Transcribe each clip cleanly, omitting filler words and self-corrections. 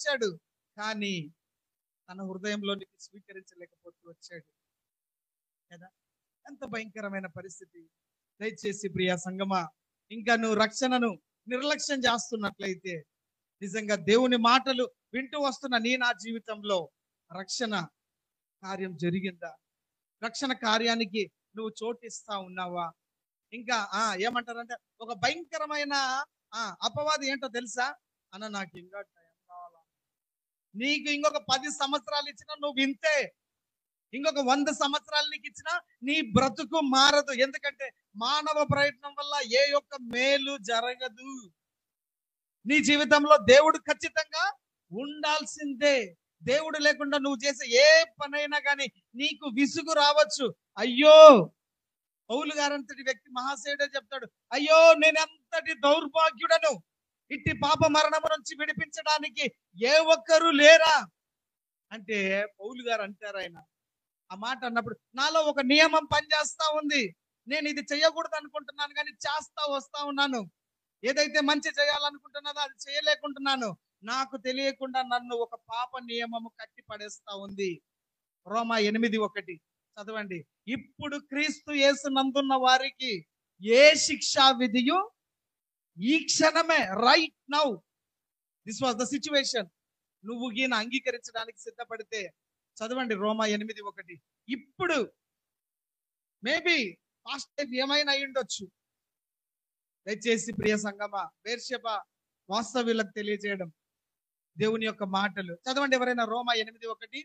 వచ్చాడు, కానీ తన హృదయంలోనికి స్వీకరించలేకపోతూ వచ్చాడు కదా. ఎంత భయంకరమైన పరిస్థితి. దయచేసి ప్రియా సంగమా, ఇంకా నువ్వు రక్షణను నిర్లక్ష్యం చేస్తున్నట్లయితే, నిజంగా దేవుని మాటలు వింటూ వస్తున్న నా జీవితంలో రక్షణ కార్యం జరిగిందా? రక్షణ కార్యానికి నువ్వు చోటిస్తా ఉన్నావా? ఇంకా ఏమంటారంటే, ఒక భయంకరమైన అపవాది ఏంటో తెలుసా? నాకు ఇంకా టైం కావాలా, నీకు ఇంకొక 10 సంవత్సరాలు ఇచ్చినా నువ్వు వింతే, ఇంకొక 100 సంవత్సరాలు నీకు ఇచ్చినా నీ బ్రతుకు మారదు. ఎందుకంటే మానవ ప్రయత్నం వల్ల ఏ యొక్క మేలు జరగదు. నీ జీవితంలో దేవుడు ఖచ్చితంగా ఉండాల్సిందే. దేవుడు లేకుండా నువ్వు చేసే ఏ పనైనా కానీ నీకు విసుగు రావచ్చు. అయ్యో, పౌలు గారంతటి వ్యక్తి మహాశయుడే చెప్తాడు, అయ్యో నేను ఎంతటి దౌర్భాగ్యుడను, ఇట్టి పాప మరణము నుంచి విడిపించడానికి ఏ ఒక్కరు లేరా అంటే, పౌలు గారు అంటారు, ఆయన ఆ మాట అన్నప్పుడు నాలో ఒక నియమం పనిచేస్తా ఉంది. నేను ఇది చేయకూడదు అనుకుంటున్నాను కానీ చేస్తా వస్తా ఉన్నాను. ఏదైతే మంచి చేయాలనుకుంటున్నదో అది చేయలేకుంటున్నాను. నాకు తెలియకుండా నన్ను ఒక పాప నియమము కట్టి పడేస్తా ఉంది. రోమా 8:1 చదవండి. ఇప్పుడు క్రీస్తు యేసునందున్న వారికి ఏ శిక్షా విధియు ఈ క్షణమే, right now, this was the situation. నువ్వు ఈయన అంగీకరించడానికి సిద్ధపడితే చదవండి రోమా 8:1. ఇప్పుడు మేబీ పాస్ట్ లైఫ్ ఏమైనా అయి ఉండొచ్చు. దయచేసి ప్రియ సంగమా, బెర్షెబా వాస్తవ్యులకు తెలియజేయడం దేవుని యొక్క మాటలు చదవండి ఎవరైనా. రోమా 8:1.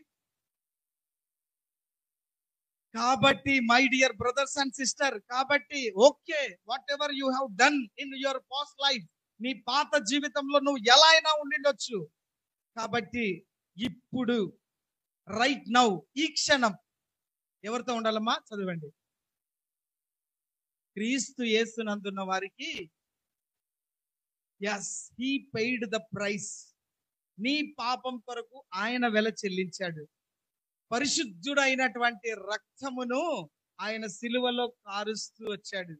కాబట్టి my dear brothers and sister, కాబట్టి okay, whatever you have done in your past life, నీ పాత జీవితంలో నువ్వు ఎలా అయినా ఉండిండొచ్చు. కాబట్టి ఇప్పుడు, రైట్ నౌ, ఈ క్షణం ఎవరితో ఉండాలమ్మా? చదవండి. క్రీస్తు యేసునందున్న వారికి, yes, he paid the price. నీ పాపం కొరకు ఆయన వెల చెల్లించాడు. పరిశుద్ధుడైనటువంటి రక్తమును ఆయన సిలువలో కారుస్తూ వచ్చాడు.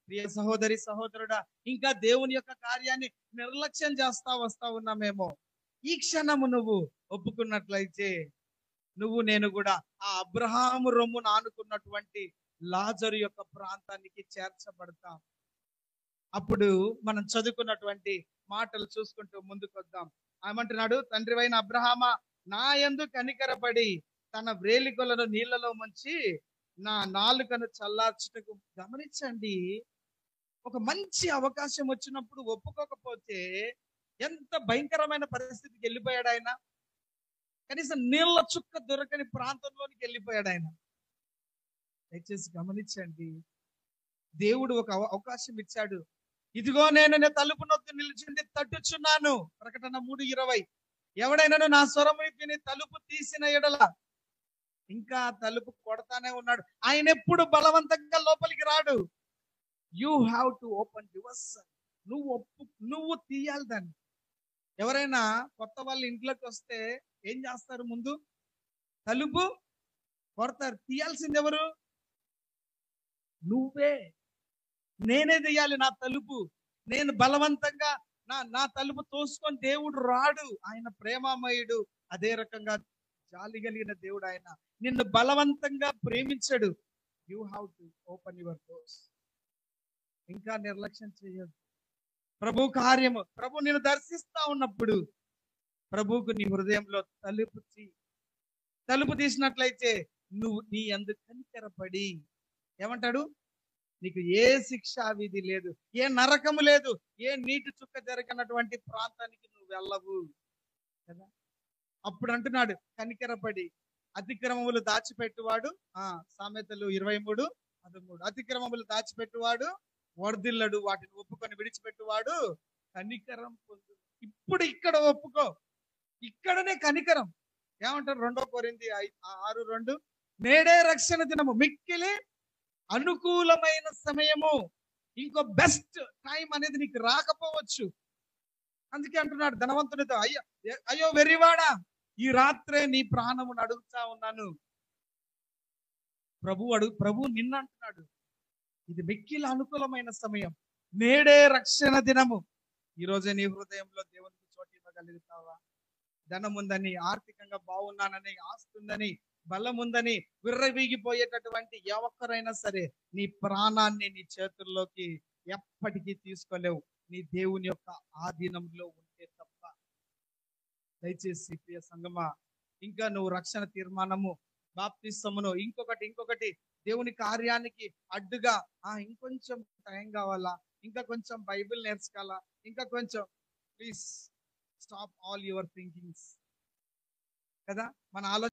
ప్రియ సహోదరి సహోదరుడా, ఇంకా దేవుని యొక్క కార్యాన్ని నిర్లక్ష్యం చేస్తా వస్తా ఉన్నామేమో. ఈ క్షణము నువ్వు ఒప్పుకున్నట్లయితే నువ్వు నేను కూడా ఆ అబ్రహాము రొమ్మును ఆనుకున్నటువంటి లాజరు యొక్క ప్రాంతానికి చేర్చబడతాం. అప్పుడు మనం చదువుకున్నటువంటి మాటలు చూసుకుంటూ ముందుకు వద్దాం. ఏమంటున్నాడు? తండ్రివైన అబ్రహామా, నా యందు కనికరపడి తన వ్రేలికొలను నీళ్లలో ముంచి నా నాలుకను చల్లార్చుటకు. గమనించండి, ఒక మంచి అవకాశం వచ్చినప్పుడు ఒప్పుకోకపోతే ఎంత భయంకరమైన పరిస్థితికి వెళ్ళిపోయాడు ఆయన. కనీసం నీళ్ళ చుక్క దొరకని ప్రాంతంలోనికి వెళ్ళిపోయాడు ఆయన. దయచేసి గమనించండి, దేవుడు ఒక అవకాశం ఇచ్చాడు. ఇదిగో నేను తలుపు నొద్దు నిలిచింది తట్టుచున్నాను. ప్రకటన 3:20. ఎవడైనా నా స్వరము విని తలుపు తీసిన ఎడల, ఇంకా తలుపు కొడతానే ఉన్నాడు. ఆయన ఎప్పుడు బలవంతంగా లోపలికి రాడు. You have to open your self. నువ్వు తీయాలి దాన్ని. ఎవరైనా కొత్త వాళ్ళు ఇంట్లోకి వస్తే ఏం చేస్తారు? ముందు తలుపు కొడతారు. తీయాల్సింది ఎవరు? నువ్వే. నేనే తీయాలి నా తలుపు. నేను బలవంతంగా నా తలుపు తోసుకొని దేవుడు రాడు. ఆయన ప్రేమమయుడు. అదే రకంగా జాలి కలిగిన దేవుడు ఆయన. నిన్ను బలవంతంగా ప్రేమించడు. You have to open your doors. ఇంకా నిర్లక్ష్యం చేయదు. ప్రభు కార్యము, ప్రభు నిన్ను దర్శిస్తా ఉన్నప్పుడు ప్రభువుకు నీ హృదయంలో తలుపు తీసినట్లయితే నువ్వు నీ యందు కనికరపడి ఏమంటాడు? నీకు ఏ శిక్షా విధి లేదు, ఏ నరకము లేదు, ఏ నీటి చుక్క జరగనటువంటి ప్రాంతానికి నువ్వు వెళ్ళవు కదా. అప్పుడు అంటున్నాడు కనికరపడి. అతిక్రమములు దాచిపెట్టువాడు, సామెతలు 23:13. అతిక్రమములు దాచిపెట్టువాడు వర్ధిల్లడు, వాటిని ఒప్పుకొని విడిచిపెట్టువాడు కనికరం పొందు. ఇప్పుడు ఇక్కడ ఒప్పుకో, ఇక్కడనే కనికరం. ఏమంటారు? 2 కొరింథీ 6:2. నేడే రక్షణ దినము, మిక్కిలి అనుకూలమైన సమయము. ఇంకో బెస్ట్ టైం అనేది నీకు రాకపోవచ్చు. అందుకే అంటున్నాడు ధనవంతునితో, అయ్యో వెర్రివాడా, ఈ రాత్రే నీ ప్రాణమును అడుగుతా ఉన్నాను. ప్రభు నిన్ను అంటున్నాడు, ఇది మిక్కిలి అనుకూలమైన సమయం, నేడే రక్షణ దినము. ఈ రోజే నీ హృదయంలో దేవుని తీసుకోగలుగుతావా? ధనం ఉందని, ఆర్థికంగా బాగున్నానని, ఆస్తి ఉందని, బలం ఉందని విర్రవీగిపోయేటటువంటి ఏ ఒక్కరైనా సరే నీ ప్రాణాన్ని నీ చేతుల్లోకి ఎప్పటికీ తీసుకోలేవు, నీ దేవుని యొక్క ఆధీనంలో ఉంటే తప్ప. దయచేసి ప్రియ సంగమా, ఇంకా నువ్వు రక్షణ తీర్మానము, బాప్తిస్మమును, ఇంకొకటి దేవుని కార్యానికి అడ్డుగా ఇంకొంచెం టైం కావాలా, ఇంకా కొంచెం బైబిల్ నేర్చుకోవాలా, ఇంకా కొంచెం, please stop all your thinkings. కదా, మన ఆలోచన